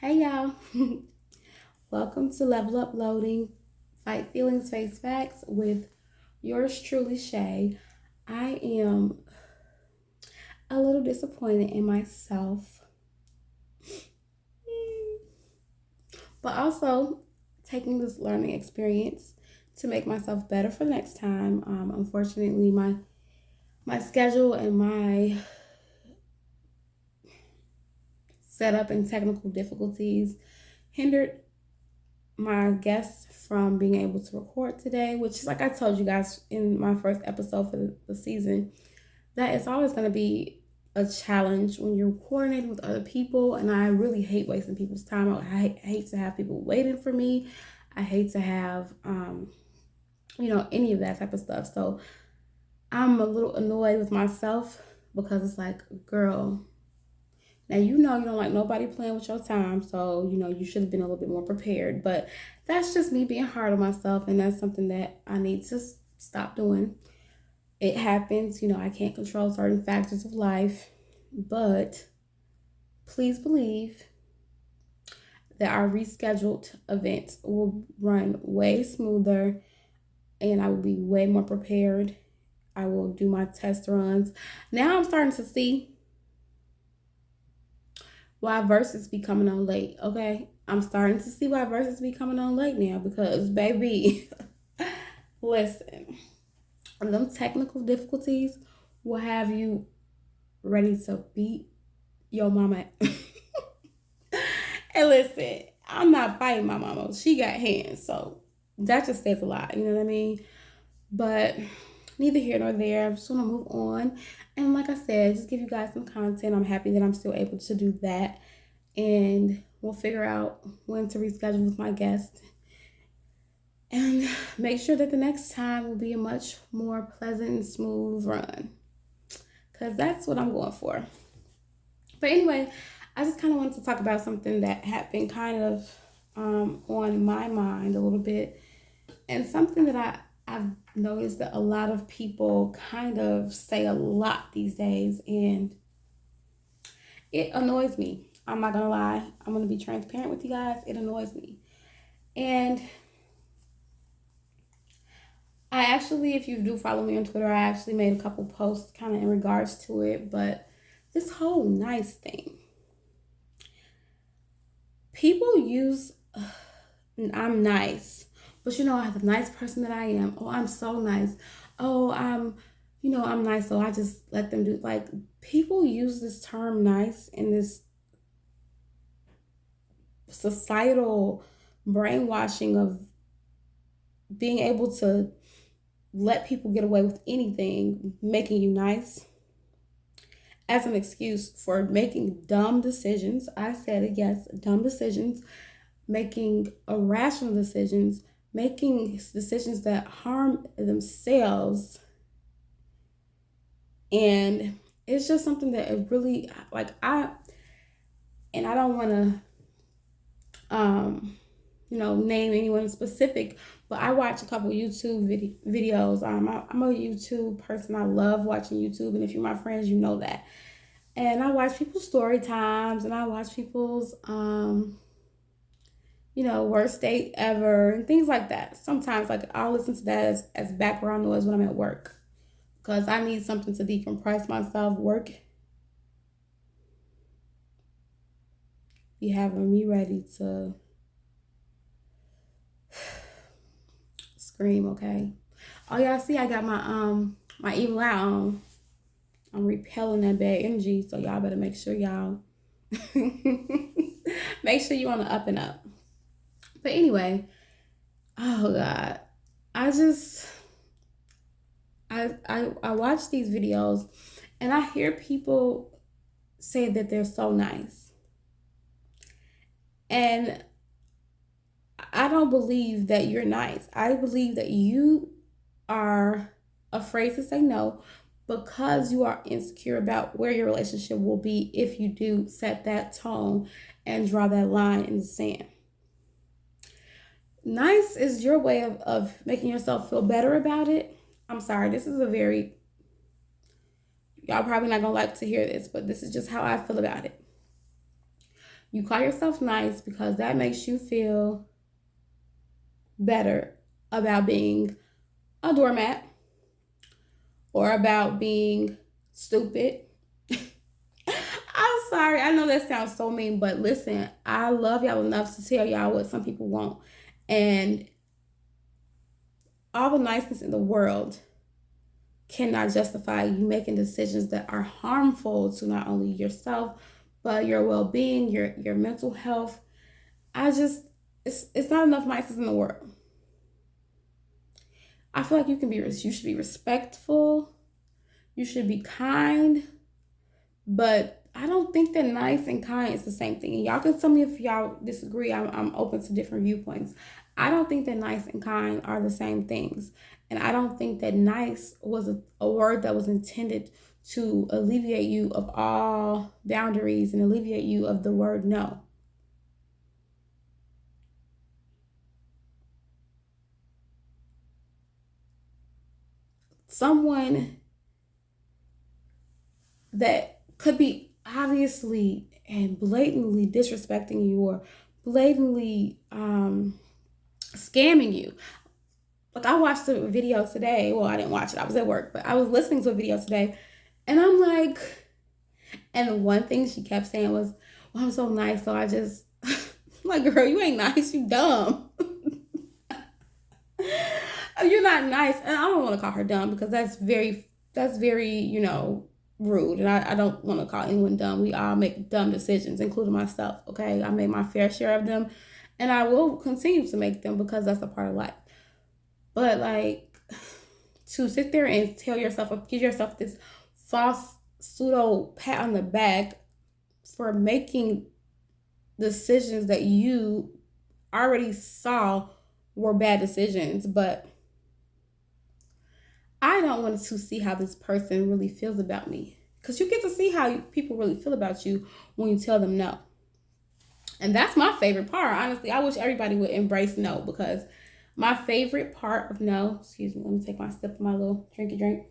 Hey y'all, welcome to Level Up Loading Fight Feelings, Face Facts with yours truly, Shay. I am a little disappointed in myself, but also taking this learning experience to make myself better for next time. Unfortunately, my schedule and my setup and technical difficulties hindered my guests from being able to record today, which is like I told you guys in my first episode for the season, that it's always going to be a challenge when you're coordinating with other people. And I really hate wasting people's time. I hate to have people waiting for me. I hate to have, any of that type of stuff. So I'm a little annoyed with myself because it's like, girl, now you know you don't like nobody playing with your time, so you should have been a little bit more prepared. But that's just me being hard on myself, and that's something that I need to stop doing. It happens, I can't control certain factors of life, but please believe that our rescheduled events will run way smoother and I will be way more prepared. I will do my test runs. Now I'm starting to see why verses be coming on late, okay? I'm starting to see why verses be coming on late now because, baby, listen, them technical difficulties will have you ready to beat your mama. And listen, I'm not fighting my mama. She got hands, so that just says a lot, you know what I mean? But neither here nor there. I'm just gonna move on. And like I said, just give you guys some content. I'm happy that I'm still able to do that. And we'll figure out when to reschedule with my guest. And make sure that the next time will be a much more pleasant and smooth run. Because that's what I'm going for. But anyway, I just kind of wanted to talk about something that had been kind of on my mind a little bit. And something that I've noticed that a lot of people kind of say a lot these days, and it annoys me. I'm not gonna lie. I'm gonna be transparent with you guys. It annoys me. And I actually, if you do follow me on Twitter, I actually made a couple posts kind of in regards to it. But this whole nice thing, people use, I'm nice, but I'm the nice person that I am. Oh, I'm so nice. Oh, I'm nice, so I just let them do. Like, people use this term nice in this societal brainwashing of being able to let people get away with anything, making you nice, as an excuse for making dumb decisions. I said it, yes, dumb decisions, making irrational decisions, making decisions that harm themselves. And it's just something that it really, like, I don't want to name anyone specific, but I watch a couple YouTube videos. I'm a YouTube person. I love watching YouTube, and if you're my friends, you know that. And I watch people's story times, and I watch people's worst date ever and things like that. Sometimes, like, I'll listen to that as background noise when I'm at work because I need something to decompress myself. Work be having me ready to scream, okay? Oh, y'all see I got my evil eye on. I'm repelling that bad energy, so y'all better make sure y'all make sure you on the up and up. But anyway, oh God, I just I watch these videos and I hear people say that they're so nice. And I don't believe that you're nice. I believe that you are afraid to say no because you are insecure about where your relationship will be if you do set that tone and draw that line in the sand. Nice is your way of making yourself feel better about it. I'm sorry, this is a very, y'all probably not gonna like to hear this, but this is just how I feel about it. You call yourself nice because that makes you feel better about being a doormat or about being stupid. I'm sorry. I know that sounds so mean, but listen, I love y'all enough to tell y'all what some people won't. And all the niceness in the world cannot justify you making decisions that are harmful to not only yourself, but your well-being, your mental health. It's not enough niceness in the world. I feel like you should be respectful, you should be kind, but I don't think that nice and kind is the same thing. And y'all can tell me if y'all disagree. I'm open to different viewpoints. I don't think that nice and kind are the same things. And I don't think that nice was a word that was intended to alleviate you of all boundaries and alleviate you of the word no. Someone that could be obviously and blatantly disrespecting you or blatantly scamming you. Like, I watched a video today. Well, I didn't watch it. I was at work, but I was listening to a video today, and I'm like, and one thing she kept saying was, "Well, I'm so nice, so I just," I'm like, girl, you ain't nice. You dumb. You're not nice, and I don't want to call her dumb because that's very rude, and I don't want to call anyone dumb. We all make dumb decisions, including myself. Okay, I made my fair share of them, and I will continue to make them because that's a part of life. But like, to sit there and tell yourself or give yourself this false pseudo pat on the back for making decisions that you already saw were bad decisions, but I don't want to see how this person really feels about me. Because you get to see how people really feel about you when you tell them no. And that's my favorite part. Honestly, I wish everybody would embrace no, because my favorite part of no, excuse me, let me take my sip of my little drinky drink.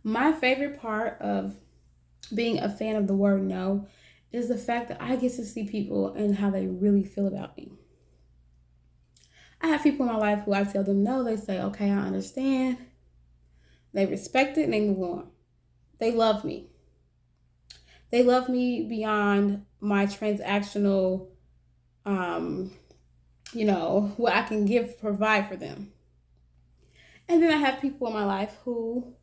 My favorite part of being a fan of the word no is the fact that I get to see people and how they really feel about me. I have people in my life who I tell them no, they say, okay, I understand. They respect it and they move on. They love me. They love me beyond my transactional, what I can provide for them. And then I have people in my life who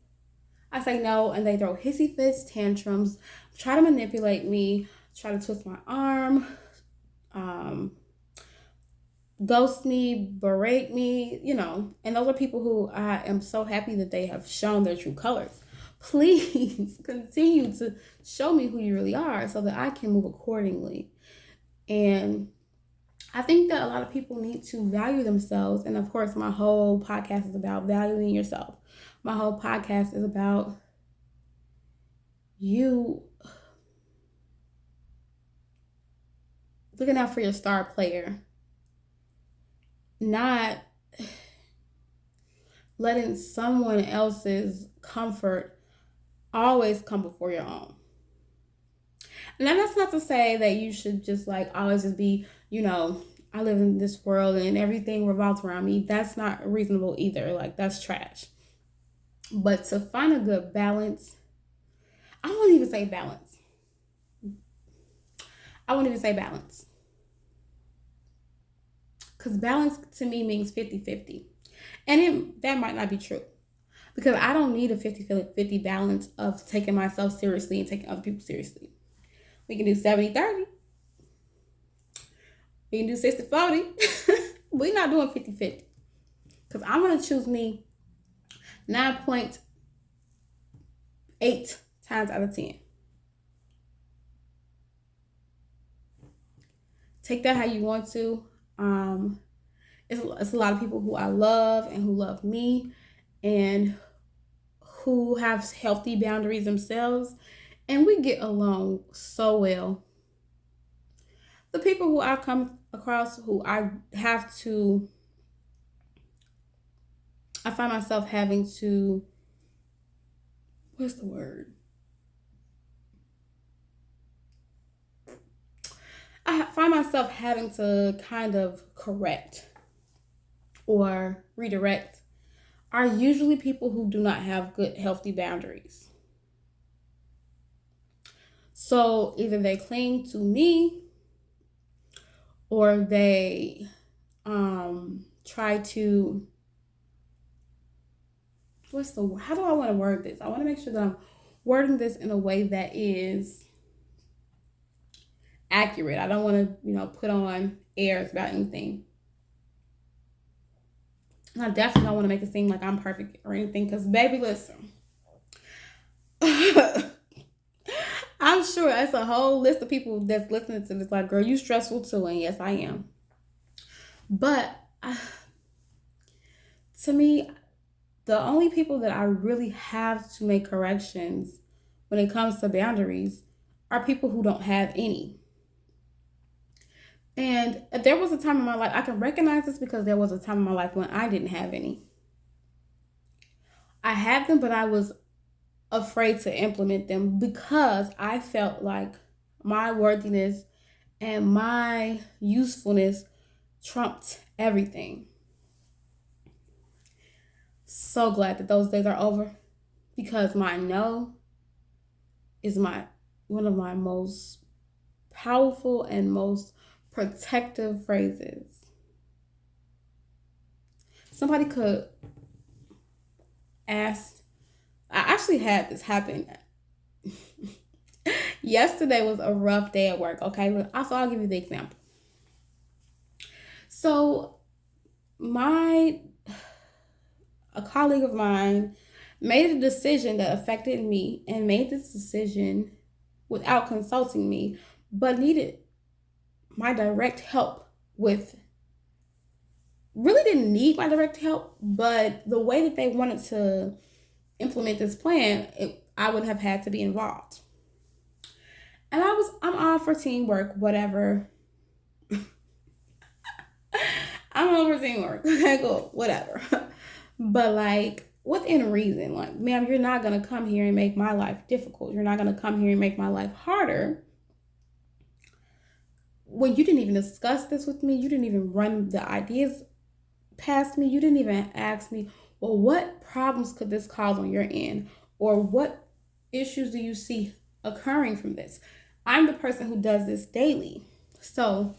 I say no and they throw hissy fits, tantrums, try to manipulate me, try to twist my arm, ghost me, berate me, and those are people who I am so happy that they have shown their true colors. Please continue to show me who you really are so that I can move accordingly. And I think that a lot of people need to value themselves. And of course, my whole podcast is about valuing yourself. My whole podcast is about you looking out for your star player, not letting someone else's comfort always come before your own. And that's not to say that you should just like always just be, I live in this world and everything revolves around me. That's not reasonable either. Like, that's trash. But to find a good balance, I won't even say balance. Because balance to me means 50-50. And that might not be true. Because I don't need a 50-50 balance of taking myself seriously and taking other people seriously. We can do 70-30. We can do 60-40. We're not doing 50-50. Because I'm going to choose me 9.8 times out of 10. Take that how you want to. It's a lot of people who I love and who love me and who have healthy boundaries themselves, and we get along so well. The people who I come across who I find myself having to, what's the word? find myself having to kind of correct or redirect are usually people who do not have good, healthy boundaries. So either they cling to me or they try to, how do I want to word this? I want to make sure that I'm wording this in a way that is accurate. I don't want to, put on airs about anything. And I definitely don't want to make it seem like I'm perfect or anything, because baby, listen. I'm sure that's a whole list of people that's listening to this like, girl, you stressful too. And yes, I am. But to me, the only people that I really have to make corrections when it comes to boundaries are people who don't have any. And there was a time in my life, I can recognize this because there was a time in my life when I didn't have any. I had them, but I was afraid to implement them because I felt like my worthiness and my usefulness trumped everything. So glad that those days are over, because my no is one of my most powerful and most protective phrases. Somebody could ask, I actually had this happen. Yesterday was a rough day at work, okay? So I'll give you the example. So a colleague of mine made a decision that affected me, and made this decision without consulting me, but needed my direct help with, really didn't need my direct help, but the way that they wanted to implement this plan, I would have had to be involved. And I'm all for teamwork, whatever. I'm all for teamwork. Okay, cool, whatever. But like, within reason, like, ma'am, you're not gonna come here and make my life difficult. You're not gonna come here and make my life harder when you didn't even discuss this with me. You didn't even run the ideas past me. You didn't even ask me, well, what problems could this cause on your end? Or what issues do you see occurring from this? I'm the person who does this daily. So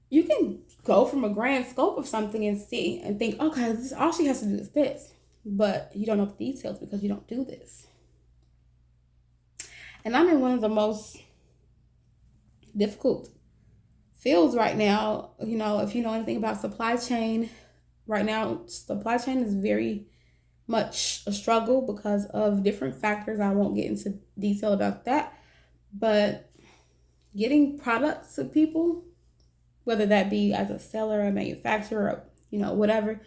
you can go from a grand scope of something and see and think, okay, all she has to do is this. But you don't know the details because you don't do this. And I'm in one of the most difficult fields right now. If you know anything about supply chain, right now, supply chain is very much a struggle because of different factors. I won't get into detail about that. But getting products to people, whether that be as a seller, a manufacturer, whatever,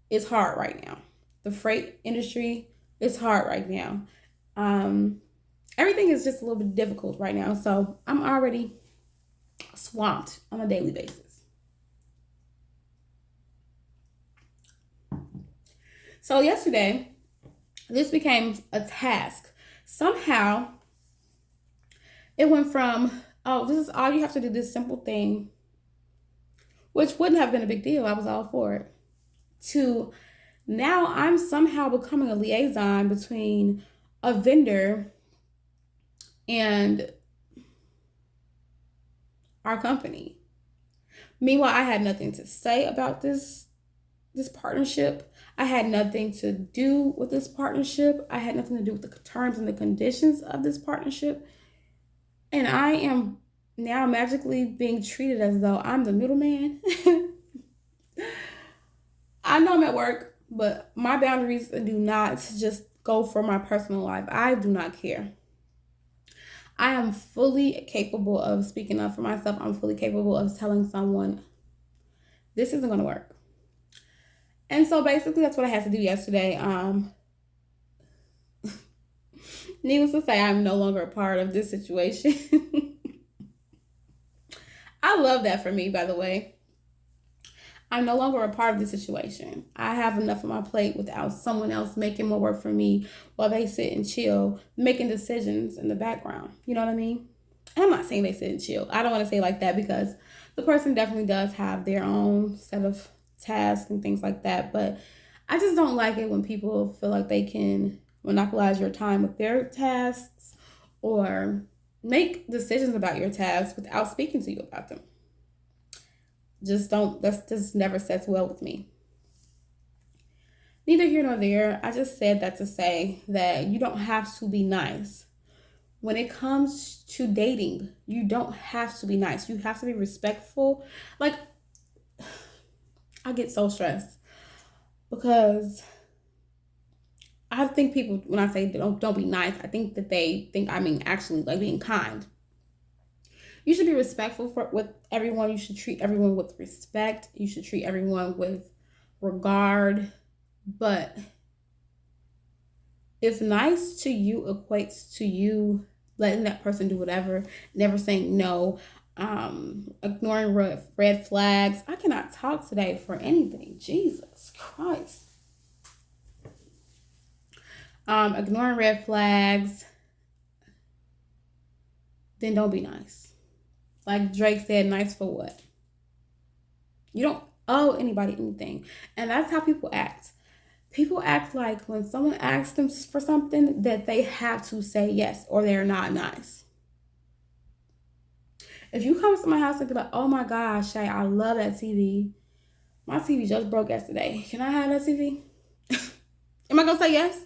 is hard right now. The freight industry is hard right now. Everything is just a little bit difficult right now. So I'm already swamped on a daily basis. So yesterday, this became a task. Somehow, it went from, oh, this is all you have to do, this simple thing, which wouldn't have been a big deal. I was all for it. To now I'm somehow becoming a liaison between a vendor and our company. Meanwhile, I had nothing to say about this partnership. I had nothing to do with this partnership. I had nothing to do with the terms and the conditions of this partnership. And I am now magically being treated as though I'm the middleman. I know I'm at work, but my boundaries do not just go for my personal life. I do not care. I am fully capable of speaking up for myself. I'm fully capable of telling someone, this isn't going to work. And so basically that's what I had to do yesterday. Needless to say, I'm no longer a part of this situation. I love that for me, by the way. I'm no longer a part of the situation. I have enough on my plate without someone else making more work for me while they sit and chill, making decisions in the background. You know what I mean? I'm not saying they sit and chill. I don't want to say like that because the person definitely does have their own set of tasks and things like that. But I just don't like it when people feel like they can monopolize your time with their tasks or make decisions about your tasks without speaking to you about them. Just don't, that's just never sets well with me. Neither here nor there. I just said that to say that you don't have to be nice. When it comes to dating, you don't have to be nice. You have to be respectful. Like, I get so stressed because I think people, when I say don't be nice, I think that they think I mean actually like being kind. You should be respectful with everyone. You should treat everyone with respect. You should treat everyone with regard. But if nice to you equates to you letting that person do whatever, never saying no, ignoring red flags. I cannot talk today for anything. Jesus Christ. Ignoring red flags, then don't be nice. Like Drake said, nice for what? You don't owe anybody anything. And that's how people act. People act like when someone asks them for something that they have to say yes or they're not nice. If you come to my house and be like, oh my gosh, Shay, I love that TV. My TV just broke yesterday. Can I have that TV? Am I going to say yes?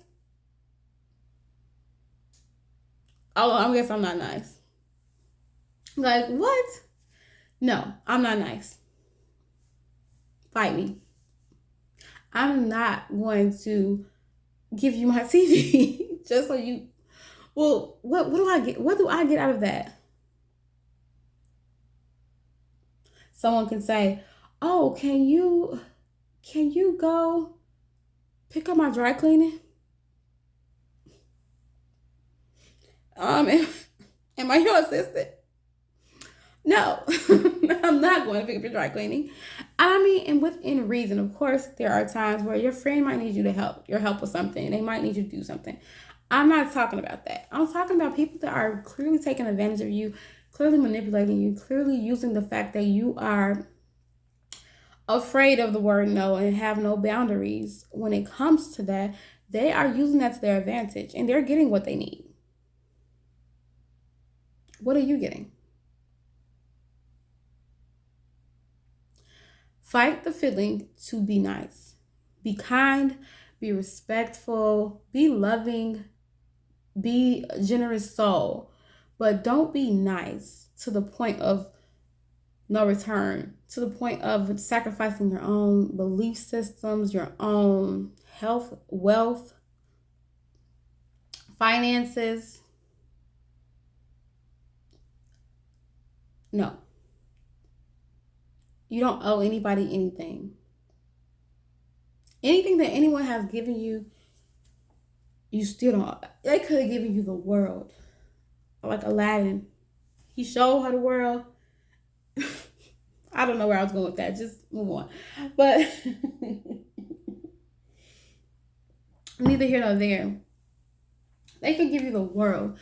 Oh, I guess I'm not nice. Like, what? No, I'm not nice. Fight me. I'm not going to give you my TV just so you. Well, what do I get? What do I get out of that? Someone can say, "Oh, can you go pick up my dry cleaning?" Am I your assistant? No, I'm not going to pick up your dry cleaning. I mean, and within reason, of course, there are times where your friend might need you to help with something. They might need you to do something. I'm not talking about that. I'm talking about people that are clearly taking advantage of you, clearly manipulating you, clearly using the fact that you are afraid of the word no and have no boundaries. When it comes to that, they are using that to their advantage and they're getting what they need. What are you getting? Fight the feeling to be nice. Be kind, be respectful, be loving, be a generous soul. But don't be nice to the point of no return, to the point of sacrificing your own belief systems, your own health, wealth, finances. No. You don't owe anybody anything. Anything that anyone has given you, you still don't. They could have given you the world. Like Aladdin. He showed her the world. I don't know where I was going with that. Just move on. But neither here nor there. They could give you the world.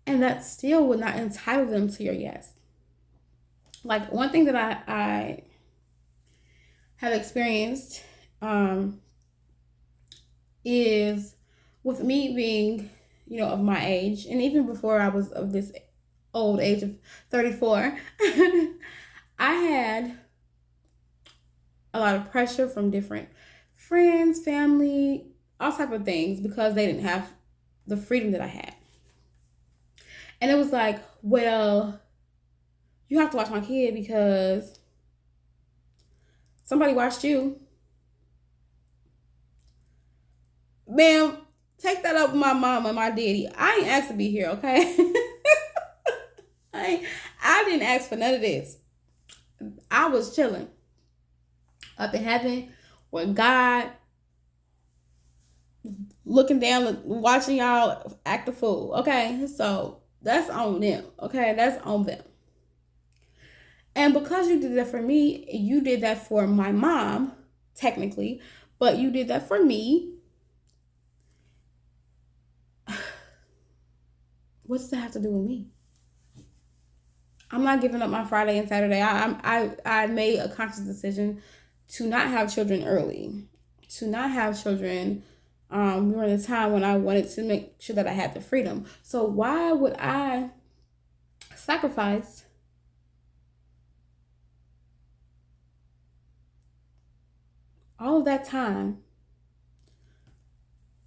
And that still would not entitle them to your yes. Like one thing that I have experienced is with me being, of my age, and even before I was of this old age of 34, I had a lot of pressure from different friends, family, all type of things because they didn't have the freedom that I had. And it was like, well, you have to watch my kid because somebody watched you. Ma'am, take that up with my mama and my daddy. I ain't asked to be here, okay? I didn't ask for none of this. I was chilling up in heaven with God, looking down, watching y'all act a fool, okay? So that's on them, okay? That's on them. And because you did that for me, you did that for my mom, technically, but you did that for me. What does that have to do with me? I'm not giving up my Friday and Saturday. I made a conscious decision to not have children early, to not have children during the time when I wanted to make sure that I had the freedom. So why would I sacrifice all of that time,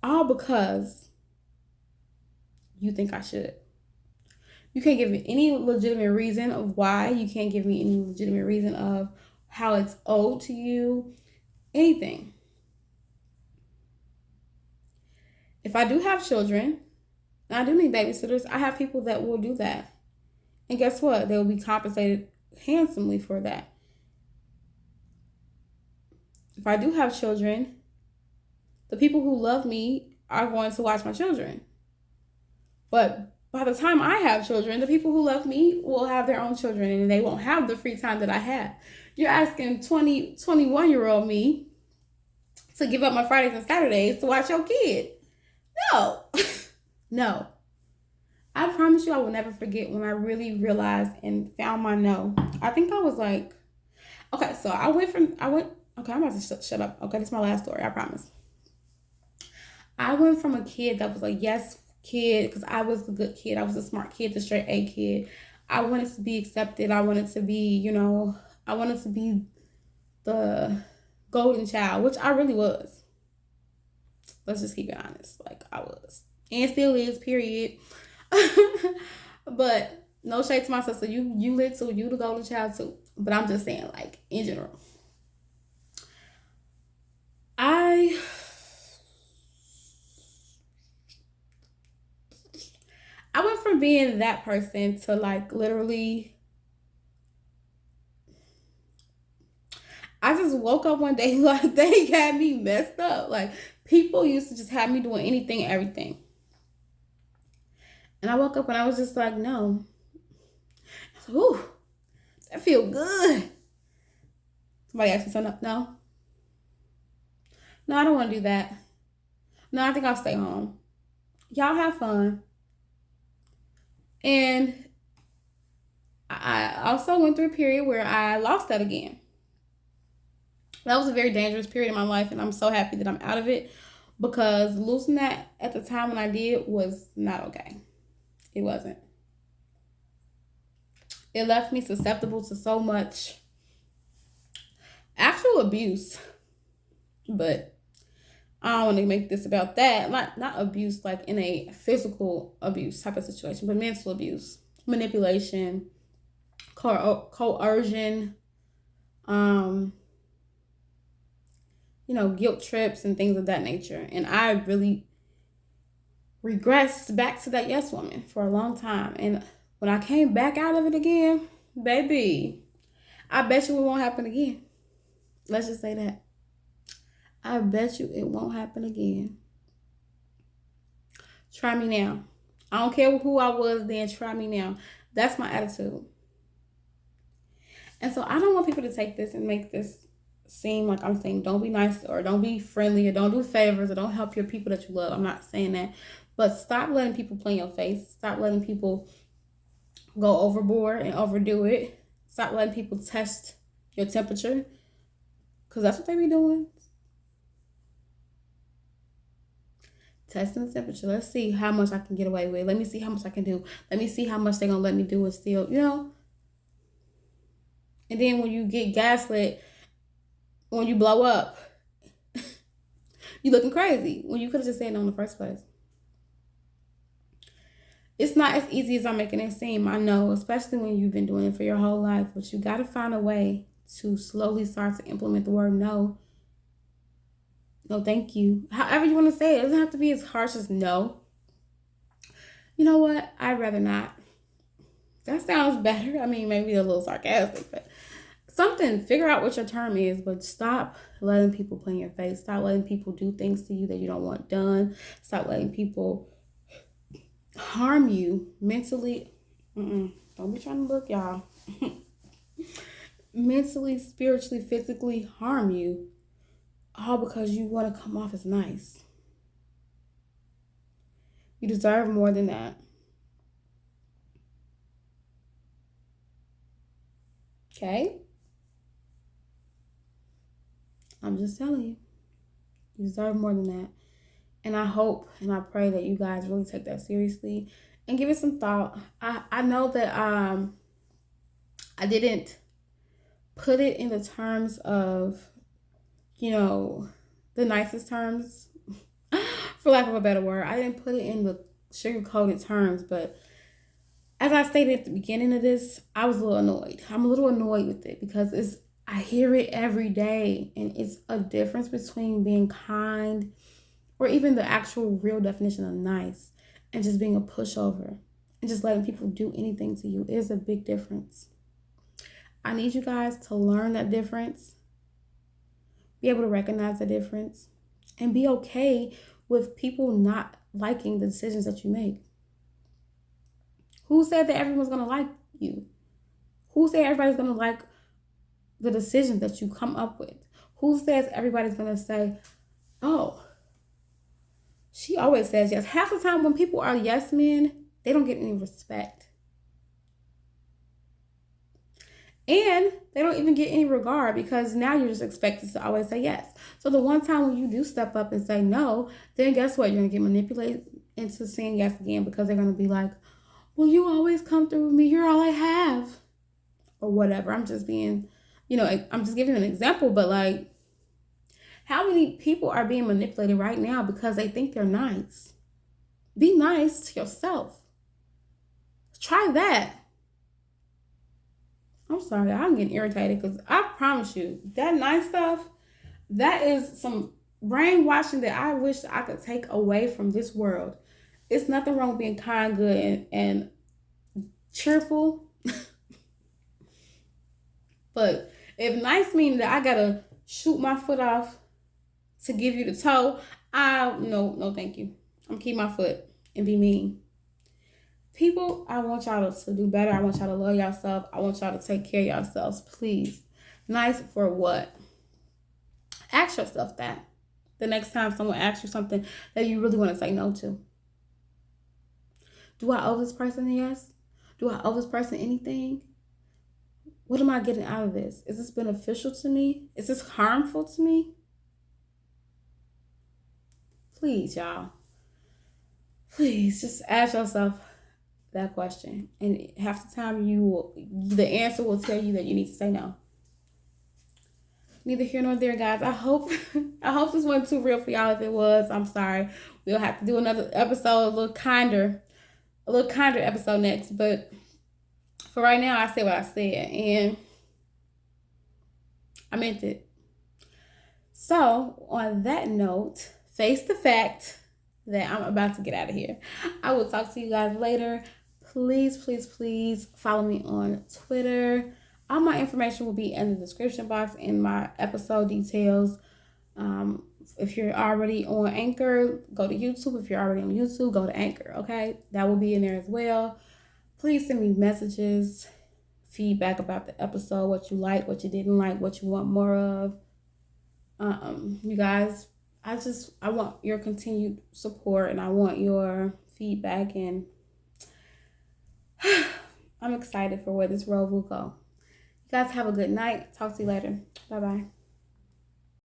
all because you think I should? You can't give me any legitimate reason of why. You can't give me any legitimate reason of how it's owed to you. Anything. If I do have children, and I do need babysitters, I have people that will do that. And guess what? They will be compensated handsomely for that. If I do have children, the people who love me are going to watch my children. But by the time I have children, the people who love me will have their own children and they won't have the free time that I have. You're asking 21-year-old me to give up my Fridays and Saturdays to watch your kid. No. No. I promise you I will never forget when I really realized and found my no. I think I was like, okay, so I went, okay, I'm about to shut up. Okay, this is my last story, I promise. I went from a kid that was like, yes, kid, because I was the good kid. I was a smart kid, the straight A kid. I wanted to be accepted. I wanted to be, I wanted to be the golden child, which I really was. Let's just keep it honest. Like, I was. And still is, period. But no shade to my sister. You lit too. You the golden child too. But I'm just saying, like, in general. I went from being that person to like literally, I just woke up one day like they had me messed up. Like people used to just have me doing anything, everything. And I woke up and I was just like, no. I was like, ooh, that feel good. Somebody asked me something. No. No, I don't want to do that. No, I think I'll stay home. Y'all have fun. And I also went through a period where I lost that again. That was a very dangerous period in my life, and I'm so happy that I'm out of it because losing that at the time when I did was not okay. It wasn't. It left me susceptible to so much actual abuse. But I don't want to make this about that. Not abuse like in a physical abuse type of situation, but mental abuse, manipulation, coercion, guilt trips and things of that nature. And I really regressed back to that yes woman for a long time. And when I came back out of it again, baby, I bet you it won't happen again. Let's just say that. I bet you it won't happen again. Try me now. I don't care who I was then. Try me now. That's my attitude. And so I don't want people to take this and make this seem like I'm saying don't be nice or don't be friendly or don't do favors or don't help your people that you love. I'm not saying that. But stop letting people play in your face. Stop letting people go overboard and overdo it. Stop letting people test your temperature. Because that's what they be doing. Testing the temperature. Let's see how much I can get away with. Let me see how much I can do. Let me see how much they're going to let me do and still, And then when you get gaslit, when you blow up, you looking crazy when you could have just said no in the first place. It's not as easy as I'm making it seem. I know, especially when you've been doing it for your whole life. But you got to find a way to slowly start to implement the word no. No, thank you. However you want to say it. It doesn't have to be as harsh as no. You know what? I'd rather not. That sounds better. I mean, maybe a little sarcastic, but something. Figure out what your term is, but stop letting people play in your face. Stop letting people do things to you that you don't want done. Stop letting people harm you mentally. Don't be trying to look, y'all. Mentally, spiritually, physically harm you. All because you want to come off as nice. You deserve more than that. Okay? I'm just telling you. You deserve more than that. And I hope and I pray that you guys really take that seriously and give it some thought. I know that I didn't put it in the terms of, the nicest terms, for lack of a better word. I didn't put it in the sugar-coated terms, but as I stated at the beginning of this, I was a little annoyed. I'm a little annoyed with it because I hear it every day, and it's a difference between being kind, or even the actual real definition of nice, and just being a pushover and just letting people do anything to you. It is a big difference. I need you guys to learn that difference, be able to recognize the difference, and be okay with people not liking the decisions that you make. Who said that everyone's going to like you? Who said everybody's going to like the decisions that you come up with? Who says everybody's going to say, oh, she always says yes? Half the time when people are yes men, they don't get any respect. And they don't even get any regard because now you're just expected to always say yes. So the one time when you do step up and say no, then guess what? You're going to get manipulated into saying yes again because they're going to be like, well, you always come through with me. You're all I have. Or whatever. I'm just being, I'm just giving you an example. But like, how many people are being manipulated right now because they think they're nice? Be nice to yourself. Try that. I'm sorry, I'm getting irritated because I promise you, that nice stuff, that is some brainwashing that I wish I could take away from this world. It's nothing wrong with being kind, good, and cheerful. But if nice means that I gotta shoot my foot off to give you the toe, no, thank you. I'm keep my foot and be mean. People, I want y'all to do better. I want y'all to love yourself. I want y'all to take care of yourselves, please. Nice for what? Ask yourself that the next time someone asks you something that you really want to say no to. Do I owe this person a yes? Do I owe this person anything? What am I getting out of this? Is this beneficial to me? Is this harmful to me? Please, y'all. Please, just ask yourself that question, and half the time the answer will tell you that you need to say no. Neither here nor there, guys. I hope this wasn't too real for y'all. If it was, I'm sorry. We'll have to do another episode, a little kinder episode next. But for right now, I said what I said, and I meant it. So on that note, face the fact that I'm about to get out of here. I will talk to you guys later. Please, please, please follow me on Twitter. All my information will be in the description box in my episode details. If you're already on Anchor, go to YouTube. If you're already on YouTube, go to Anchor, okay? That will be in there as well. Please send me messages, feedback about the episode, what you like, what you didn't like, what you want more of. You guys, I want your continued support, and I want your feedback, and I'm excited for where this road will go. You guys have a good night. Talk to you later. Bye-bye.